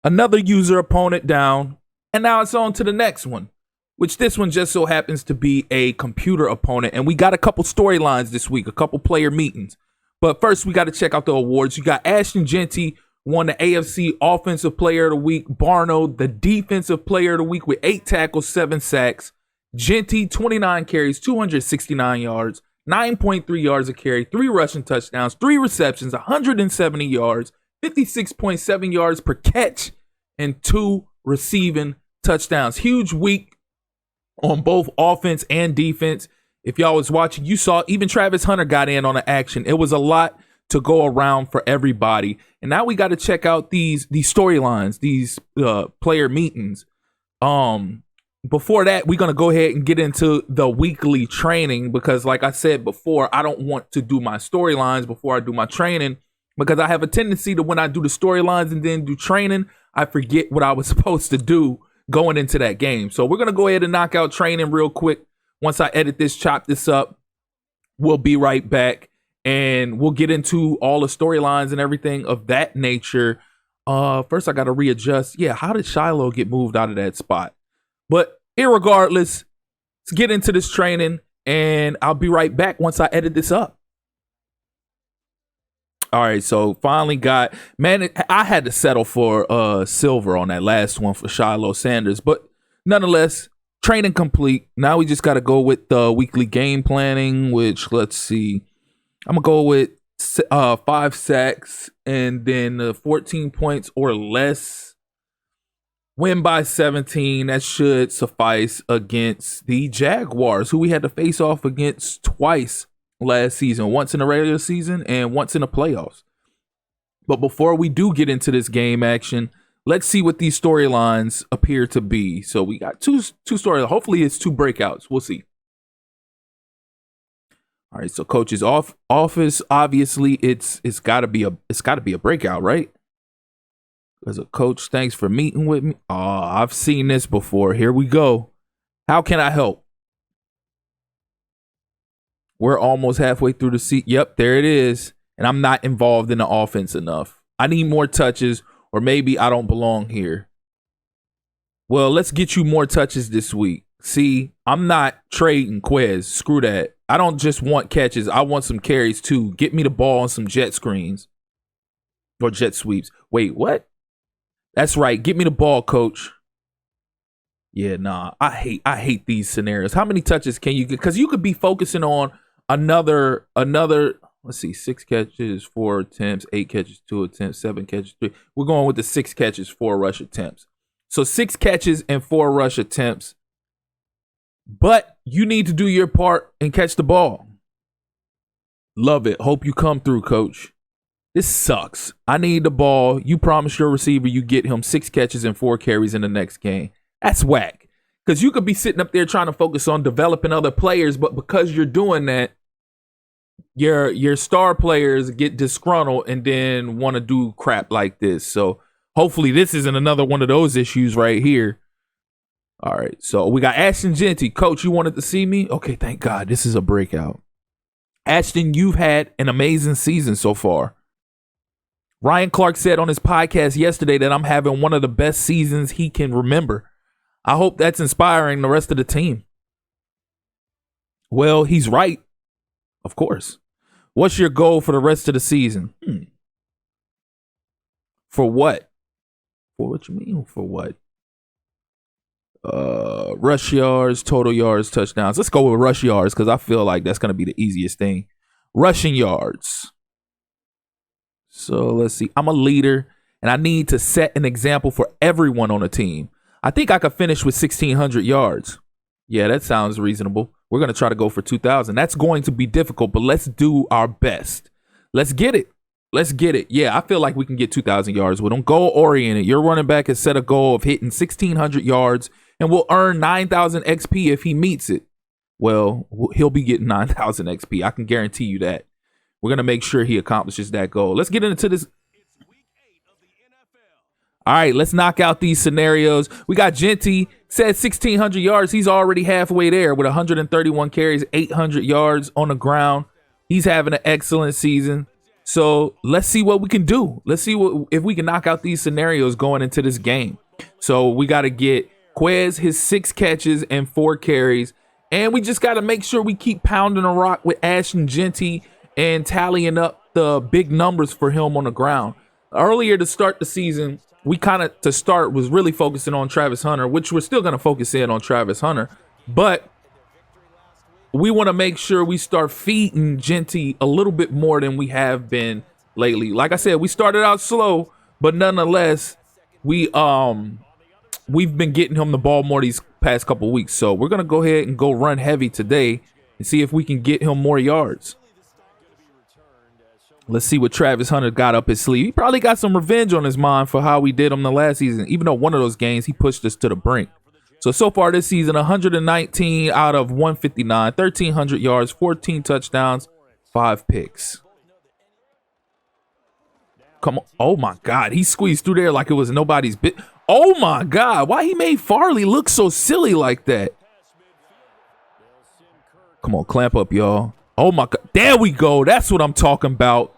Another user opponent down. And now it's on to the next one, which this one just so happens to be a computer opponent. And we got a couple storylines this week, a couple player meetings. But first, we got to check out the awards. You got Ashton Jeanty won the AFC Offensive Player of the Week. Barno, the Defensive Player of the Week with 8 tackles, 7 sacks. Jeanty, 29 carries, 269 yards, 9.3 yards a carry, 3 rushing touchdowns, 3 receptions, 170 yards, 56.7 yards per catch, and 2 receiving touchdowns. Huge week on both offense and defense. If y'all was watching, you saw even Travis Hunter got in on the action. It was a lot to go around for everybody. And now we got to check out these storylines, these player meetings. Before that, we're going to go ahead and get into the weekly training because, like I said before, I don't want to do my storylines before I do my training because I have a tendency to, when I do the storylines and then do training, I forget what I was supposed to do going into that game. So we're going to go ahead and knock out training real quick. Once I edit this, chop this up, we'll be right back and we'll get into all the storylines and everything of that nature. First, I got to readjust. Yeah, how did Shiloh get moved out of that spot? But irregardless, let's get into this training and I'll be right back once I edit this up. All right, so finally got, man, I had to settle for silver on that last one for Shiloh Sanders, but nonetheless, training complete. Now we just got to go with the weekly game planning, which, let's see, I'm going to go with 5 sacks and then 14 points or less. Win by 17. That should suffice against the Jaguars, who we had to face off against twice last season, once in the regular season and once in the playoffs. But before we do get into this game action, let's see what these storylines appear to be. So we got two storylines. Hopefully it's 2 breakouts. We'll see. All right, so coach's office, obviously it's got to be a breakout, right? As a coach, thanks for meeting with me. Oh, I've seen this before. Here we go. How can I help? We're almost halfway through the seat. Yep, there it is. And I'm not involved in the offense enough. I need more touches, or maybe I don't belong here. Well, let's get you more touches this week. See, I'm not trading Quez. Screw that. I don't just want catches. I want some carries too. Get me the ball on some jet screens or jet sweeps. Wait, what? That's right. Get me the ball, coach. Yeah, nah. I hate these scenarios. How many touches can you get? Because you could be focusing on another, let's see, 6 catches, 4 attempts, 8 catches, 2 attempts, 7 catches, 3. We're going with the 6 catches, 4 rush attempts. So 6 catches and 4 rush attempts. But you need to do your part and catch the ball. Love it. Hope you come through, coach. This sucks. I need the ball. You promise your receiver you get him 6 catches and 4 carries in the next game. That's whack. Because you could be sitting up there trying to focus on developing other players, but because you're doing that, your star players get disgruntled and then want to do crap like this. So hopefully this isn't another one of those issues right here. All right, so we got Ashton Jeanty. Coach, you wanted to see me? Okay, thank God. This is a breakout. Ashton, you've had an amazing season so far. Ryan Clark said on his podcast yesterday that I'm having one of the best seasons he can remember. I hope that's inspiring the rest of the team. Well, he's right. Of course. What's your goal for the rest of the season? For what? For what you mean? For what? Rush yards, total yards, touchdowns. Let's go with rush yards because I feel like that's going to be the easiest thing. Rushing yards. So let's see. I'm a leader and I need to set an example for everyone on the team. I think I could finish with 1,600 yards. Yeah, that sounds reasonable. We're going to try to go for 2,000. That's going to be difficult, but let's do our best. Let's get it. Let's get it. Yeah, I feel like we can get 2,000 yards with him. Goal-oriented. Your running back has set a goal of hitting 1,600 yards, and we'll earn 9,000 XP if he meets it. Well, he'll be getting 9,000 XP. I can guarantee you that. We're going to make sure he accomplishes that goal. Let's get into this. All right, let's knock out these scenarios. We got Jeanty, said 1,600 yards. He's already halfway there with 131 carries, 800 yards on the ground. He's having an excellent season. So let's see what we can do. Let's see if we can knock out these scenarios going into this game. So we got to get Quez his 6 catches and 4 carries. And we just got to make sure we keep pounding the rock with Ashton Genty and tallying up the big numbers for him on the ground. Earlier to start the season, we was really focusing on Travis Hunter, which we're still going to focus in on Travis Hunter. But we want to make sure we start feeding Genty a little bit more than we have been lately. Like I said, we started out slow, but nonetheless, we've been getting him the ball more these past couple of weeks. So we're going to go ahead and go run heavy today and see if we can get him more yards. Let's see what Travis Hunter got up his sleeve. He probably got some revenge on his mind for how we did him the last season, even though one of those games he pushed us to the brink. So far this season, 119 out of 159, 1,300 yards, 14 touchdowns, 5 picks. Come on. Oh, my God. He squeezed through there like it was nobody's bit. Oh, my God. Why he made Farley look so silly like that? Come on, clamp up, y'all. Oh, my God. There we go. That's what I'm talking about.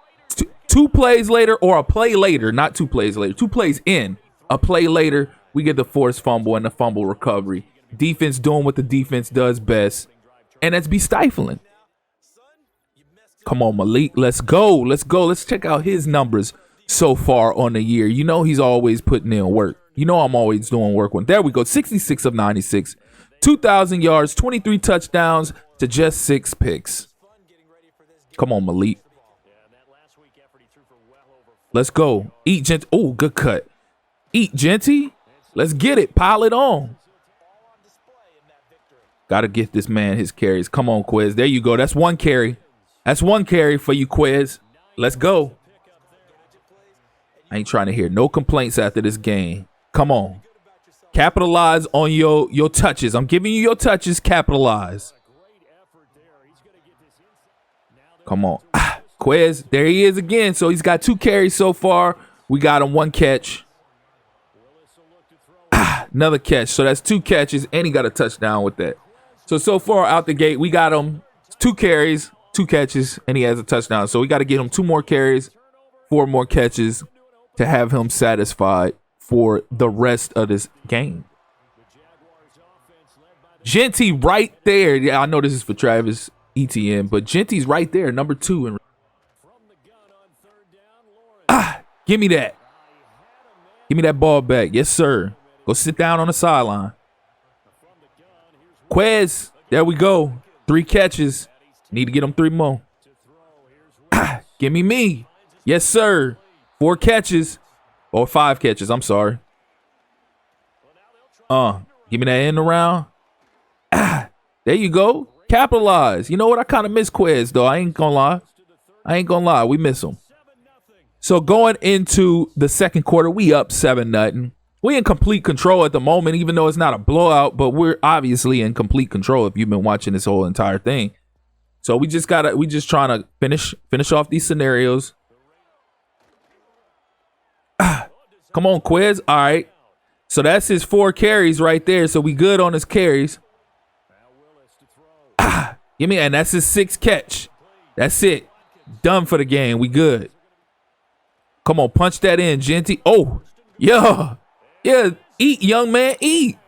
2 plays later, or a play later, not 2 plays later. 2 plays in, a play later, we get the forced fumble and the fumble recovery. Defense doing what the defense does best, and that's be stifling. Come on, Malik. Let's go. Let's go. Let's check out his numbers so far on the year. You know he's always putting in work. You know I'm always doing work. There we go. 66 of 96. 2,000 yards, 23 touchdowns to just 6 picks. Come on, Malik. Let's go. Eat Genty. Oh, good cut. Eat Genty. Let's get it. Pile it on. Got to get this man his carries. Come on, Quez. There you go. That's 1 carry. That's 1 carry for you, Quez. Let's go. I ain't trying to hear no complaints after this game. Come on. Capitalize on your touches. I'm giving you your touches. Capitalize. Come on. Quez, there he is again. So he's got 2 carries so far. We got him 1 catch. Another catch. So that's 2 catches, and he got a touchdown with that. So far out the gate, we got him 2 carries, 2 catches, and he has a touchdown. So we got to get him 2 more carries, 4 more catches to have him satisfied for the rest of this game. Genty right there. Yeah, I know this is for Travis Etienne, but Genty's right there, number 2. Give me that. Give me that ball back. Yes, sir. Go sit down on the sideline. Quez, there we go. 3 catches. Need to get him 3 more. Give me. Yes, sir. 4 catches. Or 5 catches. I'm sorry. Give me that end around. There you go. Capitalize. You know what? I kind of miss Quez, though. I ain't gonna lie. We miss him. So going into the second quarter, we up 7-0. We in complete control at the moment, even though it's not a blowout, but we're obviously in complete control if you've been watching this whole entire thing. So we just trying to finish off these scenarios. Come on, Quez. All right. So that's his 4 carries right there. So we good on his carries. Give me, and that's his 6th catch. That's it. Done for the game. We good. Come on, punch that in, Genty. Oh, yeah. Yeah, eat, young man, eat.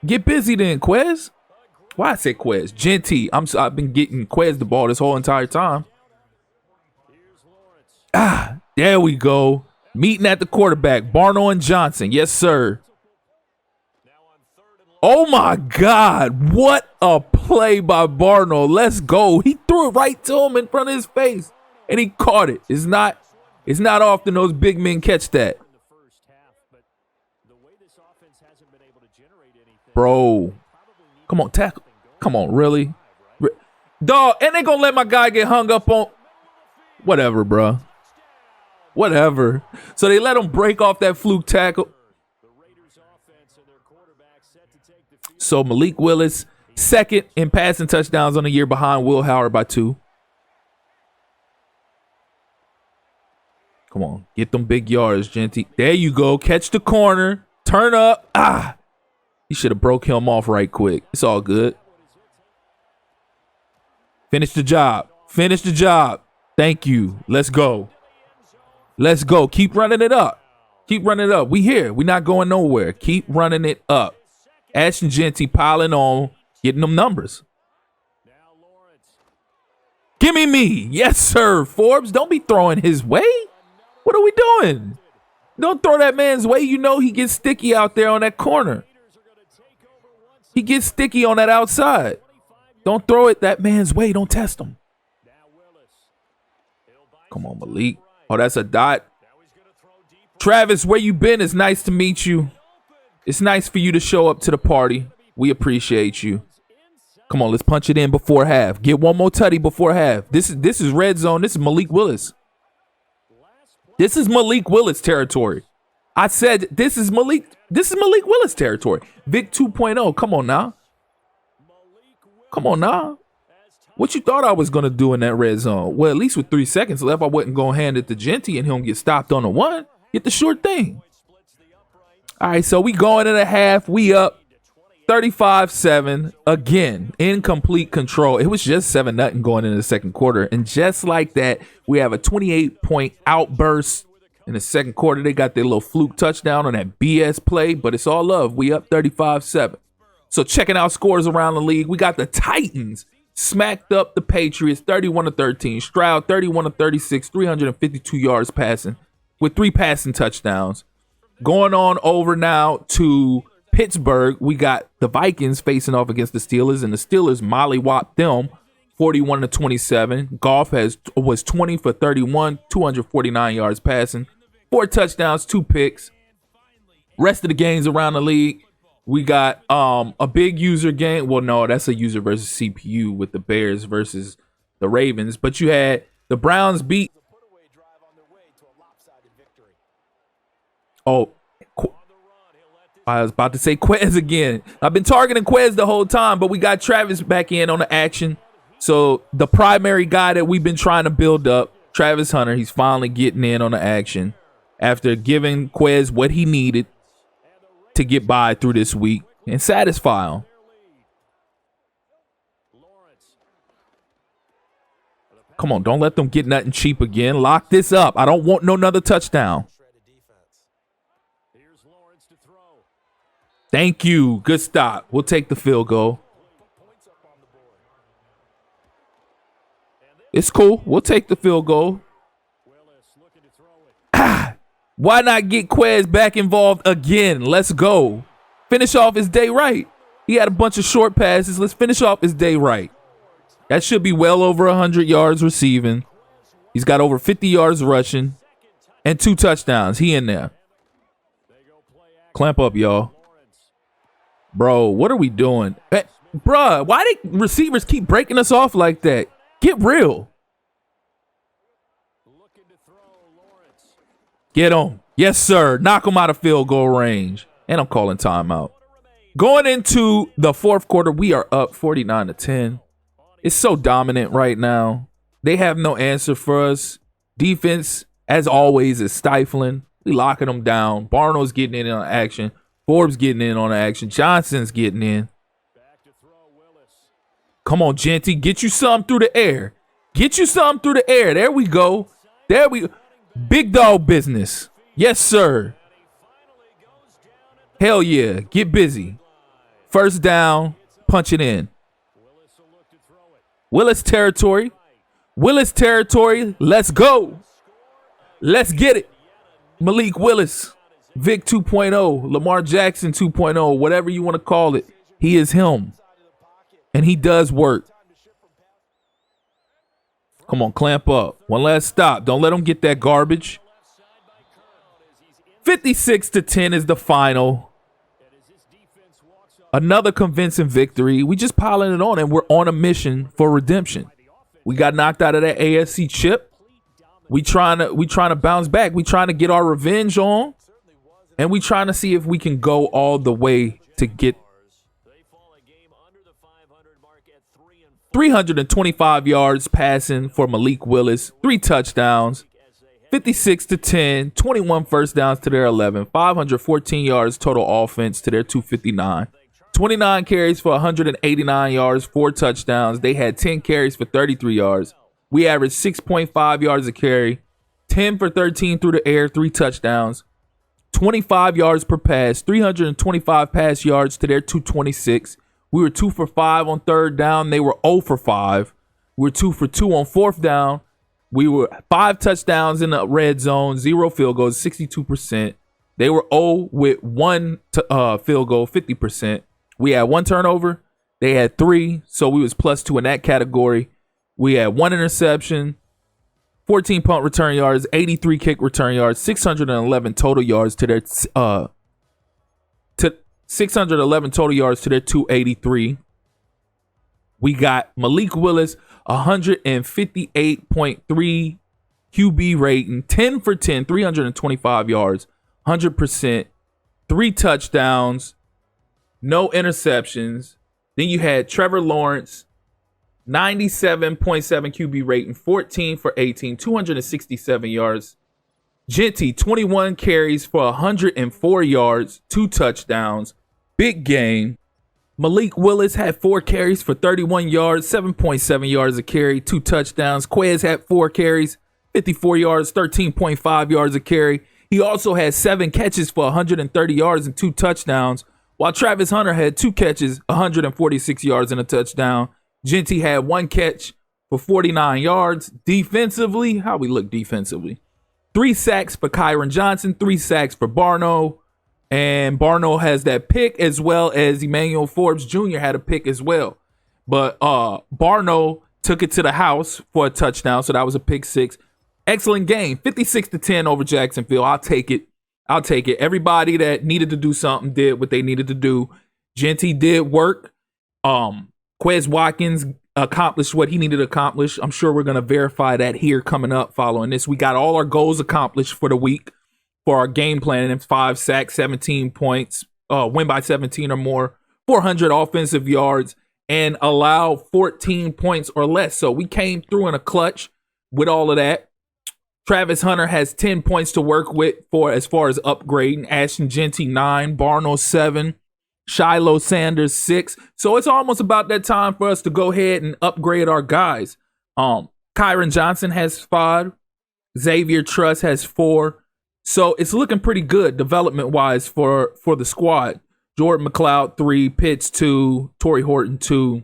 Get busy then, Quez. Why I say Quez? Genty. I've been getting Quez the ball this whole entire time. There we go. Meeting at the quarterback. Barno and Johnson. Yes, sir. Oh, my God. What a play by Barno. Let's go. He threw it right to him in front of his face, and he caught it. It's not often those big men catch that. Bro. Come on, tackle. Come on, really? Dog, and they gonna let my guy get hung up on. Whatever, bro. Whatever. So they let him break off that fluke tackle. So Malik Willis, 2nd in passing touchdowns on the year, behind Will Howard by 2. Come on, get them big yards, Genty. There you go. Catch the corner. Turn up. You should have broke him off right quick. It's all good. Finish the job. Thank you. Let's go. Let's go. Keep running it up. Keep running it up. We here. We not going nowhere. Keep running it up. Ashton Genty piling on, getting them numbers. Give me. Yes, sir. Forbes, don't be throwing his way. What are we doing? Don't throw that man's way. You know he gets sticky out there on that corner. He gets sticky on that outside. Don't throw it that man's way. Don't test him. Come on, Malik. Oh, that's a dot. Travis, where you been? It's nice to meet you. It's nice for you to show up to the party. We appreciate you. Come on, let's punch it in before half. Get one more tutty before half. This is red zone. This is Malik Willis. This is Malik Willis territory. I said this is Malik Willis territory. Vic 2.0. Come on now. Come on now. What you thought I was going to do in that red zone? Well, at least with 3 seconds left, I wasn't going to hand it to Genty and him get stopped on the one. Get the short thing. All right, so we going in a half. We up 35-7. Again, incomplete control. It was just 7-0 going into the second quarter. And just like that, we have a 28-point outburst in the second quarter. They got their little fluke touchdown on that BS play, but it's all love. We up 35-7. So checking out scores around the league, we got the Titans smacked up the Patriots 31-13. Stroud 31-36, 352 yards passing with 3 passing touchdowns. Going on over now to Pittsburgh, we got the Vikings facing off against the Steelers, and the Steelers mollywhopped them 41-27. Goff was 20 for 31, 249 yards passing, 4 touchdowns, 2 picks. Rest of the games around the league, we got a big user game. Well, no, that's a user versus CPU with the Bears versus the Ravens. But you had the Browns beat. Oh, I was about to say Quez again. I've been targeting Quez the whole time, but we got Travis back in on the action. So the primary guy that we've been trying to build up, Travis Hunter, he's finally getting in on the action after giving Quez what he needed to get by through this week and satisfy him. Come on, don't let them get nothing cheap again. Lock this up. I don't want no another touchdown. Thank you. Good stop. We'll take the field goal. It's cool. We'll take the field goal. Why not get Quez back involved again? Let's go. Finish off his day right. He had a bunch of short passes. Let's finish off his day right. That should be well over 100 yards receiving. He's got over 50 yards rushing and 2 touchdowns. He in there. Clamp up, y'all. Bro, what are we doing? Bruh, why do receivers keep breaking us off like that? Get real. Get him. Yes, sir. Knock him out of field goal range. And I'm calling timeout. Going into the fourth quarter, we are up 49-10. It's so dominant right now. They have no answer for us. Defense, as always, is stifling. We locking them down. Barno's getting in on action. Forbes getting in on action. Johnson's getting in. Come on, Genty. Get you some through the air. Get you some through the air. There we go. There we go. Big dog business. Yes, sir. Hell yeah. Get busy. First down. Punch it in. Willis territory. Willis territory. Let's go. Let's get it. Malik Willis. Vic 2.0. Lamar Jackson 2.0. Whatever you want to call it. He is him. And he does work. Come on, clamp up. One last stop. Don't let them get that garbage. 56-10 is the final. Another convincing victory. We just piling it on, and we're on a mission for redemption. We got knocked out of that AFC chip. We trying to bounce back. We trying to get our revenge on, and we trying to see if we can go all the way to get 325 yards passing for Malik Willis, 3 touchdowns, 56-10, 21 first downs to their 11, 514 yards total offense to their 259, 29 carries for 189 yards, 4 touchdowns. They had 10 carries for 33 yards, We averaged 6.5 yards a carry, 10 for 13 through the air, 3 touchdowns, 25 yards per pass, 325 pass yards to their 226. We were 2 for 5 on third down. They were 0 for 5. We were 2 for 2 on fourth down. We were 5 touchdowns in the red zone, 0 field goals, 62%. They were 0 with 1 field goal, 50%. We had 1 turnover. They had 3, so we was +2 in that category. We had 1 interception, 14 punt return yards, 83 kick return yards, 611 total yards to their 283. We got Malik Willis 158.3 QB rating, 10 for 10, 325 yards, 100%, 3 touchdowns, no interceptions. Then you had Trevor Lawrence, 97.7 QB rating, 14 for 18, 267 yards. Genty, 21 carries for 104 yards, 2 touchdowns. Big game. Malik Willis had 4 carries for 31 yards, 7.7 yards a carry, 2 touchdowns. Quez had 4 carries, 54 yards, 13.5 yards a carry. He also had 7 catches for 130 yards and 2 touchdowns, while Travis Hunter had 2 catches, 146 yards and a touchdown. Genty had 1 catch for 49 yards. Defensively, how we look defensively? 3 sacks for Kyron Johnson, 3 sacks for Barno. And Barno has that pick, as well as Emmanuel Forbes Jr. had a pick as well. But Barno took it to the house for a touchdown, so that was a pick 6. Excellent game, 56-10 over Jacksonville. I'll take it. Everybody that needed to do something did what they needed to do. Genty did work. Quez Watkins accomplished what he needed to accomplish. I'm sure we're going to verify that here coming up following this. We got all our goals accomplished for the week for our game plan. And 5 sacks, 17 points, win by 17 or more, 400 offensive yards, and allow 14 points or less. So we came through in a clutch with all of that. Travis Hunter has 10 points to work with for as far as upgrading. Ashton Genty 9, Barno 7, Shiloh Sanders 6. So it's almost about that time for us to go ahead and upgrade our guys. Kyron Johnson has 5. Xavier Truss has 4. So it's looking pretty good development-wise for the squad. Jordan McLeod 3, Pitts 2, Torrey Horton 2.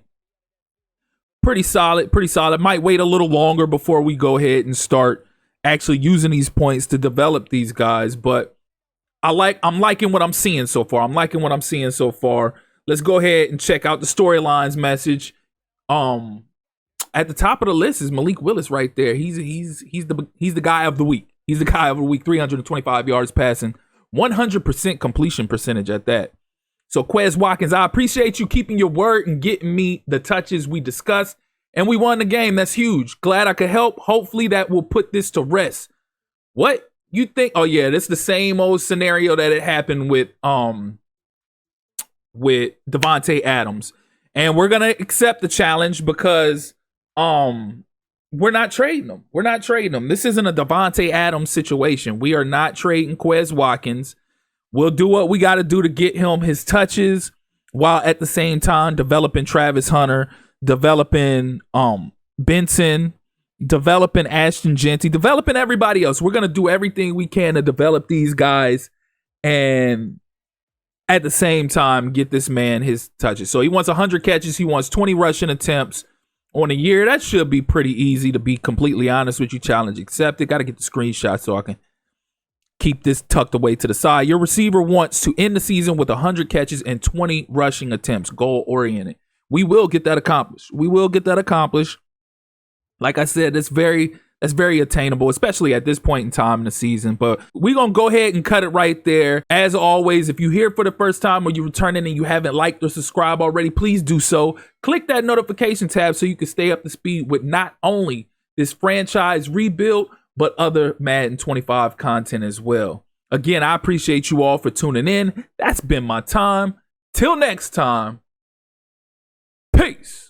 Pretty solid. Might wait a little longer before we go ahead and start actually using these points to develop these guys, but I'm liking what I'm seeing so far. Let's go ahead and check out the storylines message. At the top of the list is Malik Willis right there. He's the guy of the week. 325 yards passing, 100% completion percentage at that. So Quez Watkins, I appreciate you keeping your word and getting me the touches we discussed. And we won the game. That's huge. Glad I could help. Hopefully that will put this to rest. What you think? Oh yeah, this is the same old scenario that it happened with Devontae Adams. And we're gonna accept the challenge because we're not trading him. This isn't a Devontae Adams situation. We are not trading Quez Watkins. We'll do what we got to do to get him his touches while at the same time developing Travis Hunter, developing Benson, developing Ashton Genty, developing everybody else. We're going to do everything we can to develop these guys and at the same time get this man his touches. So he wants 100 catches. He wants 20 rushing attempts on a year. That should be pretty easy, to be completely honest with you. Challenge accepted. Got to get the screenshot so I can keep this tucked away to the side. Your receiver wants to end the season with 100 catches and 20 rushing attempts, goal-oriented. We will get that accomplished. Like I said, that's very attainable, especially at this point in time in the season. But we're going to go ahead and cut it right there. As always, if you're here for the first time or you're returning and you haven't liked or subscribed already, please do so. Click that notification tab so you can stay up to speed with not only this franchise rebuild, but other Madden 25 content as well. Again, I appreciate you all for tuning in. That's been my time. Till next time. Peace.